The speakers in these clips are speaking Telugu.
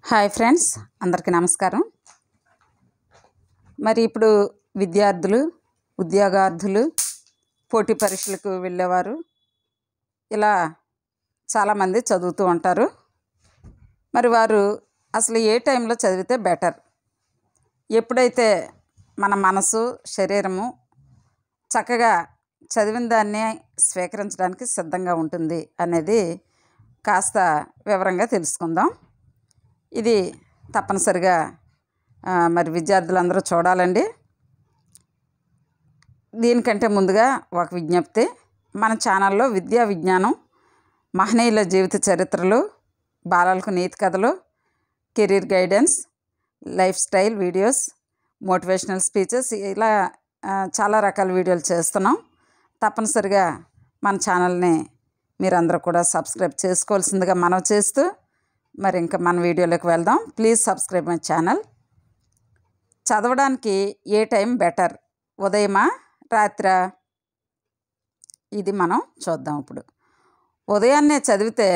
హాయ్ ఫ్రెండ్స్, అందరికీ నమస్కారం. మరి ఇప్పుడు విద్యార్థులు, ఉద్యోగార్థులు, పోటీ పరీక్షలకు వెళ్ళేవారు ఇలా చాలామంది చదువుతూ ఉంటారు. మరి వారు అసలు ఏ టైంలో చదివితే బెటర్, ఎప్పుడైతే మన మనసు, శరీరము చక్కగా చదివిన దాన్ని స్వీకరించడానికి సిద్ధంగా ఉంటుంది అనేది కాస్త వివరంగా తెలుసుకుందాం. ఇది తప్పనిసరిగా మరి విద్యార్థులందరూ చూడాలండి. దీనికంటే ముందుగా ఒక విజ్ఞప్తి: మన ఛానల్లో విద్యా విజ్ఞానం, మహనీయుల జీవిత చరిత్రలు, బాలలకు నీతి కథలు, career guidance, life style videos, motivational speeches, ఇలా చాలా రకాల వీడియోలు చేస్తున్నాం. తప్పనిసరిగా మన ఛానల్ని మీరందరూ కూడా సబ్స్క్రైబ్ చేసుకోవాల్సిందిగా మనవి చేస్తూ మరి ఇంకా మన వీడియోలోకి వెళ్దాం. Please subscribe my channel. చదవడానికి ఏ టైం బెటర్, ఉదయమా రాత్రా? ఇది మనం చూద్దాం. ఇప్పుడు ఉదయాన్నే చదివితే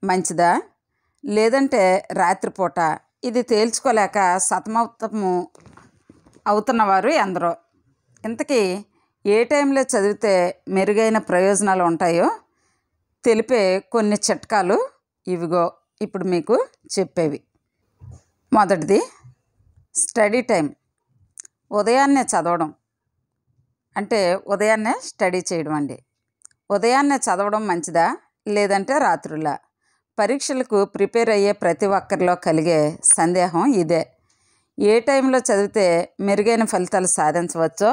మంచిదా, లేదంటే రాత్రిపూట? ఇది తేల్చుకోలేక సతమతము అవుతున్నవారు ఎందరో. ఇంతకీ ఏ టైంలో చదివితే మెరుగైన ప్రయోజనాలు ఉంటాయో తెలిపే కొన్ని చిట్కాలు ఇవిగో ఇప్పుడు మీకు చెప్పేవి. మొదటిది స్టడీ టైం. ఉదయాన్నే చదవడం అంటే ఉదయాన్నే స్టడీ చేయడం అండి. ఉదయాన్నే చదవడం మంచిదా, లేదంటే రాత్రులా? పరీక్షలకు ప్రిపేర్ అయ్యే ప్రతి ఒక్కరిలో కలిగే సందేహం ఇదే. ఏ టైంలో చదివితే మెరుగైన ఫలితాలు సాధించవచ్చో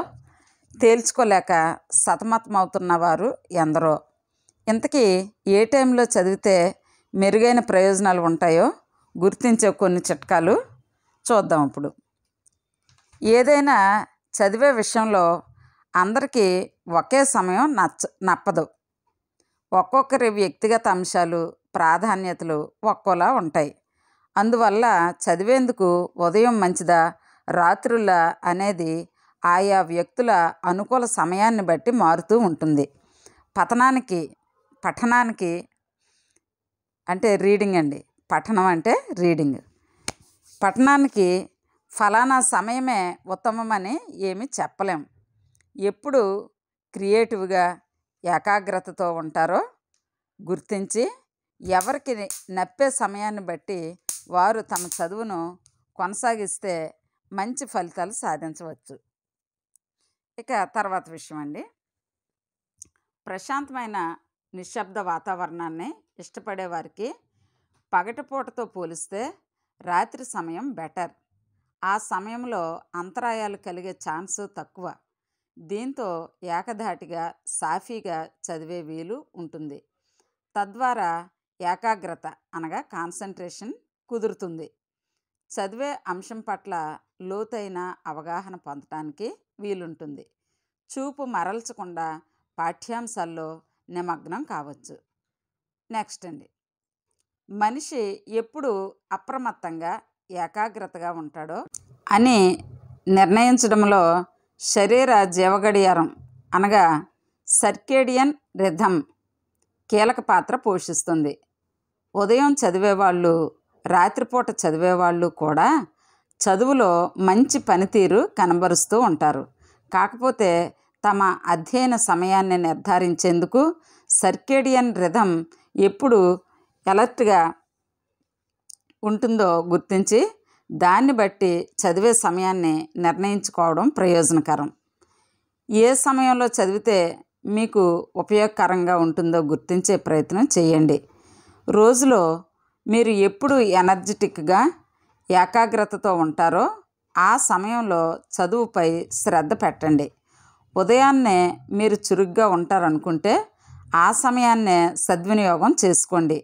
తేల్చుకోలేక సతమతమవుతున్న వారు ఎందరో. ఇంతకీ ఏ టైంలో చదివితే మెరుగైన ప్రయోజనాలు ఉంటాయో గుర్తించే కొన్ని చిట్కాలు చూద్దాం. ఇప్పుడు ఏదైనా చదివే విషయంలో అందరికీ ఒకే సమయం నప్పదు. ఒక్కొక్కరి వ్యక్తిగత అంశాలు, ప్రాధాన్యతలు ఒక్కోలా ఉంటాయి. అందువల్ల చదివేందుకు ఉదయం మంచిదా, రాత్రులా అనేది ఆయా వ్యక్తుల అనుకూల సమయాన్ని బట్టి మారుతూ ఉంటుంది. పఠనానికి అంటే రీడింగ్ అండి. పఠనం అంటే రీడింగ్. పఠనానికి ఫలానా సమయమే ఉత్తమమని ఏమీ చెప్పలేం. ఎప్పుడు క్రియేటివ్గా, ఏకాగ్రతతో ఉంటారో గుర్తించి ఎవరికి నప్పే సమయాన్ని బట్టి వారు తమ చదువును కొనసాగిస్తే మంచి ఫలితాలు సాధించవచ్చు. ఇక తర్వాత విషయం అండి, ప్రశాంతమైన నిశ్శబ్ద వాతావరణాన్ని ఇష్టపడే వారికి పగటిపూటతో పోలిస్తే రాత్రి సమయం బెటర్. ఆ సమయంలో అంతరాయాలు కలిగే ఛాన్స్ తక్కువ. దీంతో ఏకధాటిగా, సాఫీగా చదివే వీలు ఉంటుంది. తద్వారా ఏకాగ్రత అనగా కాన్సన్ట్రేషన్ కుదురుతుంది. చదివే అంశం పట్ల లోతైన అవగాహన పొందడానికి వీలుంటుంది. చూపు మరల్చకుండా పాఠ్యాంశాల్లో నిమగ్నం కావచ్చు. నెక్స్ట్ అండి, మనిషి ఎప్పుడు అప్రమత్తంగా, ఏకాగ్రతగా ఉంటాడో అని నిర్ణయించడంలో శరీర జీవగడియారం అనగా సర్కేడియన్ రిథమ్ కీలక పాత్ర పోషిస్తుంది. ఉదయం చదివేవాళ్ళు, రాత్రిపూట చదివేవాళ్ళు కూడా చదువులో మంచి పనితీరు కనబరుస్తూ ఉంటారు. కాకపోతే తమ అధ్యయన సమయాన్ని నిర్ధారించేందుకు సర్కేడియన్ రిథమ్ ఎప్పుడు అలర్ట్గా ఉంటుందో గుర్తించి దాన్ని బట్టి చదివే సమయాన్ని నిర్ణయించుకోవడం ప్రయోజనకరం. ఏ సమయంలో చదివితే మీకు ఉపయోగకరంగా ఉంటుందో గుర్తించే ప్రయత్నం చేయండి. రోజులో మీరు ఎప్పుడు ఎనర్జెటిక్గా, ఏకాగ్రతతో ఉంటారో ఆ సమయంలో చదువుపై శ్రద్ధ పెట్టండి. ఉదయాన్నే మీరు చురుగ్గా ఉంటారనుకుంటే ఆ సమయాన్నే సద్వినియోగం చేసుకోండి.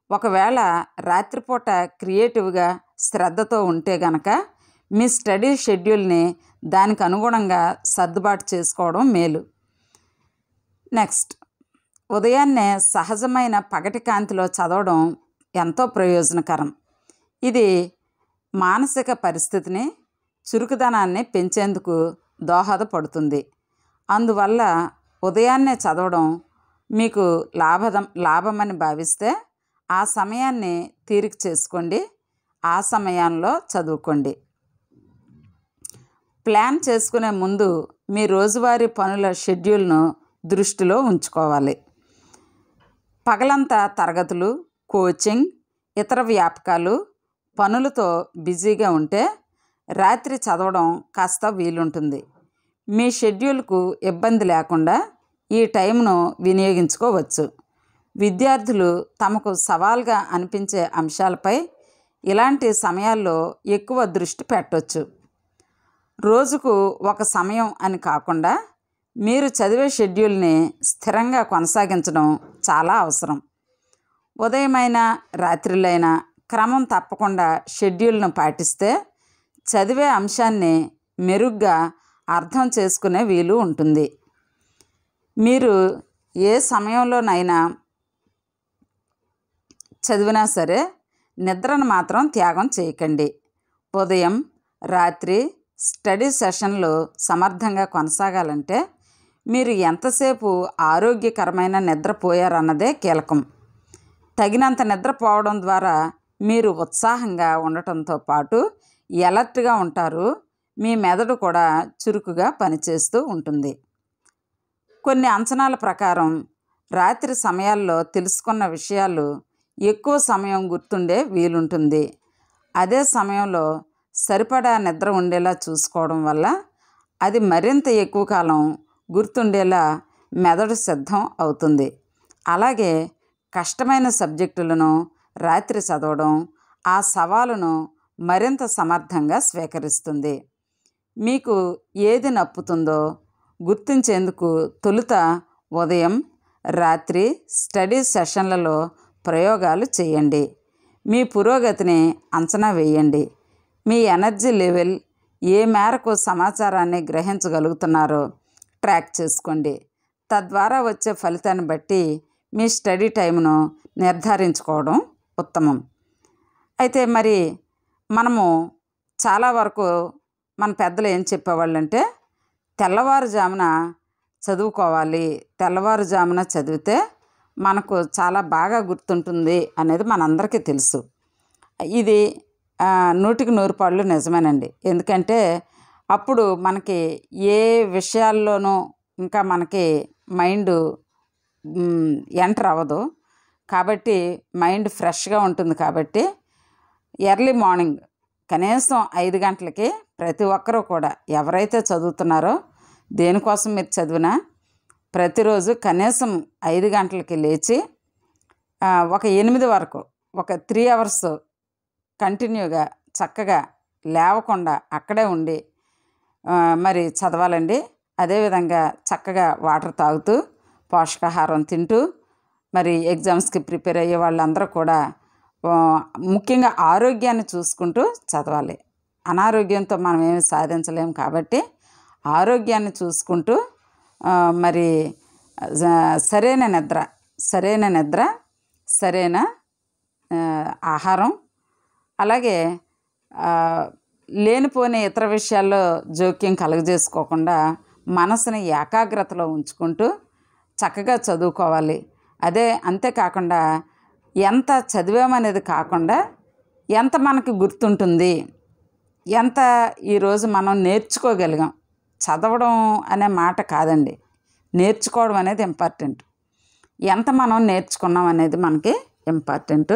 ఒకవేళ రాత్రిపూట క్రియేటివ్గా, శ్రద్ధతో ఉంటే గనక మీ స్టడీ షెడ్యూల్ని దానికి అనుగుణంగా సర్దుబాటు చేసుకోవడం మేలు. నెక్స్ట్, ఉదయాన్నే సహజమైన పగటి కాంతిలో చదవడం ఎంతో ప్రయోజనకరం. ఇది మానసిక పరిస్థితిని, చురుకుదనాన్ని పెంచేందుకు దోహదపడుతుంది. అందువల్ల ఉదయాన్నే చదవడం మీకు లాభమని భావిస్తే ఆ సమయాన్ని తీరిక చేసుకోండి. ఆ సమయంలో చదువుకోండి. ప్లాన్ చేసుకునే ముందు మీ రోజువారీ పనుల షెడ్యూల్ను దృష్టిలో ఉంచుకోవాలి. పగలంతా తరగతులు, కోచింగ్, ఇతర వ్యాపకాలు, పనులతో బిజీగా ఉంటే రాత్రి చదవడం కాస్త వీలుంటుంది. మీ షెడ్యూల్కు ఇబ్బంది లేకుండా ఈ టైంను వినియోగించుకోవచ్చు. విద్యార్థులు తమకు సవాల్గా అనిపించే అంశాలపై ఇలాంటి సమయాల్లో ఎక్కువ దృష్టి పెట్టవచ్చు. రోజుకు ఒక సమయం అని కాకుండా మీరు చదివే షెడ్యూల్ని స్థిరంగా కొనసాగించడం చాలా అవసరం. ఉదయమైనా రాత్రిలైనా క్రమం తప్పకుండా షెడ్యూల్ను పాటిస్తే చదివే అంశాన్ని మెరుగ్గా అర్థం చేసుకునే వీలు ఉంటుంది. మీరు ఏ సమయంలోనైనా చదివినా సరే నిద్రను మాత్రం త్యాగం చేయకండి. ఉదయం, రాత్రి స్టడీ సెషన్లు సమర్థంగా కొనసాగాలంటే మీరు ఎంతసేపు ఆరోగ్యకరమైన నిద్రపోయారన్నదే కీలకం. తగినంత నిద్రపోవడం ద్వారా మీరు ఉత్సాహంగా ఉండటంతో పాటు ఎలర్ట్గా ఉంటారు. మీ మెదడు కూడా చురుకుగా పనిచేస్తూ ఉంటుంది. కొన్ని అంచనాల ప్రకారం రాత్రి సమయాల్లో తెలుసుకున్న విషయాలు ఎక్కువ సమయం గుర్తుండే వీలుంటుంది. అదే సమయంలో సరిపడా నిద్ర ఉండేలా చూసుకోవడం వల్ల అది మరింత ఎక్కువ కాలం గుర్తుండేలా మెదడు సిద్ధం అవుతుంది. అలాగే కష్టమైన సబ్జెక్టులను రాత్రి చదవడం ఆ సవాలును మరింత సమర్థంగా స్వీకరిస్తుంది. మీకు ఏది నప్పుతుందో గుర్తించేందుకు తొలుత ఉదయం, రాత్రి స్టడీ సెషన్లలో ప్రయోగాలు చేయండి. మీ పురోగతిని అంచనా వేయండి. మీ ఎనర్జీ లెవెల్ ఏ మేరకు సమాచారాన్ని గ్రహించగలుగుతున్నారో ట్రాక్ చేసుకోండి. తద్వారా వచ్చే ఫలితాన్ని బట్టి మీ స్టడీ టైంను నిర్ధారించుకోవడం ఉత్తమం. అయితే మరి మనము చాలా వరకు మన పెద్దలు ఏం చెప్పేవాళ్ళంటే తెల్లవారుజామున చదువుకోవాలి, తెల్లవారుజామున చదివితే మనకు చాలా బాగా గుర్తుంటుంది అనేది మనందరికీ తెలుసు. ఇది 100కి 100 పాళ్ళు నిజమేనండి. ఎందుకంటే అప్పుడు మనకి ఏ విషయాల్లోనూ ఇంకా మనకి మైండ్ ఎంటర్ అవ్వదు. కాబట్టి మైండ్ ఫ్రెష్గా ఉంటుంది. కాబట్టి ఎర్లీ మార్నింగ్ కనీసం 5 గంటలకి ప్రతి ఒక్కరూ కూడా ఎవరైతే చదువుతున్నారో దేనికోసం మీరు చదివినా ప్రతిరోజు కనీసం 5 గంటలకి లేచి ఒక 8 వరకు ఒక 3 అవర్స్ కంటిన్యూగా చక్కగా లేవకుండా అక్కడే ఉండి మరి చదవాలండి. అదేవిధంగా చక్కగా వాటర్ తాగుతూ పోషకాహారం తింటూ మరి ఎగ్జామ్స్కి ప్రిపేర్ అయ్యే వాళ్ళందరూ కూడా ముఖ్యంగా ఆరోగ్యాన్ని చూసుకుంటూ చదవాలి. అనారోగ్యంతో మనం ఏమి సాధించలేము. కాబట్టి ఆరోగ్యాన్ని చూసుకుంటూ మరి సరైన నిద్ర, సరైన ఆహారం, అలాగే లేనిపోని ఇతర విషయాల్లో జోక్యం కలుగజేసుకోకుండా మనసుని ఏకాగ్రతలో ఉంచుకుంటూ చక్కగా చదువుకోవాలి. అంతేకాకుండా ఎంత చదివామనేది కాకుండా ఎంత మనకి గుర్తుంటుంది, ఎంత ఈరోజు మనం నేర్చుకోగలిగాం. చదవడం అనే మాట కాదండి, నేర్చుకోవడం అనేది ఇంపార్టెంట్. ఎంత మనం నేర్చుకున్నాం అనేది మనకి ఇంపార్టెంట్.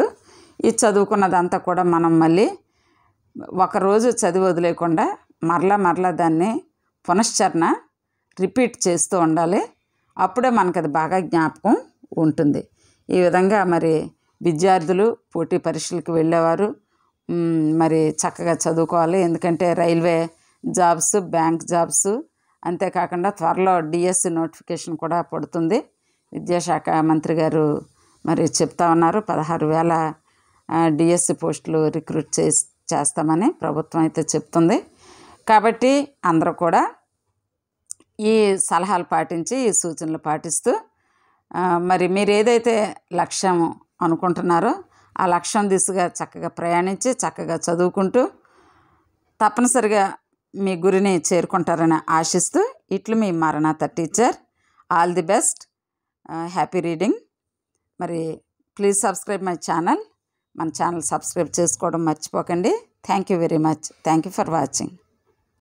ఈ చదువుకున్నదంతా కూడా మనం మళ్ళీ ఒకరోజు చదివి వదిలేయకుండా మరలా దాన్ని పునశ్చరణ రిపీట్ చేస్తూ ఉండాలి. అప్పుడే మనకు అది బాగా జ్ఞాపకం ఉంటుంది. ఈ విధంగా మరి విద్యార్థులు పోటీ పరీక్షలకు వెళ్ళేవారు మరి చక్కగా చదువుకోవాలి. ఎందుకంటే రైల్వే జాబ్స్, బ్యాంక్ జాబ్స్, అంతేకాకుండా త్వరలో డిఎస్సి నోటిఫికేషన్ కూడా పడుతుంది. విద్యాశాఖ మంత్రి గారు మరి చెప్తా ఉన్నారు. 16,000 డిఎస్సి పోస్టులు రిక్రూట్ చేస్తామని ప్రభుత్వం అయితే చెప్తుంది. కాబట్టి అందరూ కూడా ఈ సలహాలు పాటించి, ఈ సూచనలు పాటిస్తూ మరి మీరు ఏదైతే లక్ష్యం అనుకుంటున్నారో ఆ లక్ష్యం దిశగా చక్కగా ప్రయాణించి చక్కగా చదువుకుంటూ తప్పనిసరిగా మీ గురిని చేరుకుంటారని ఆశిస్తూ ఇట్లు మీ మరణాత teacher. All the best, happy reading. మరి ప్లీజ్ సబ్స్క్రైబ్ మై ఛానల్. మన ఛానల్ సబ్స్క్రైబ్ చేసుకోవడం మర్చిపోకండి. Thank you very much. Thank you for watching.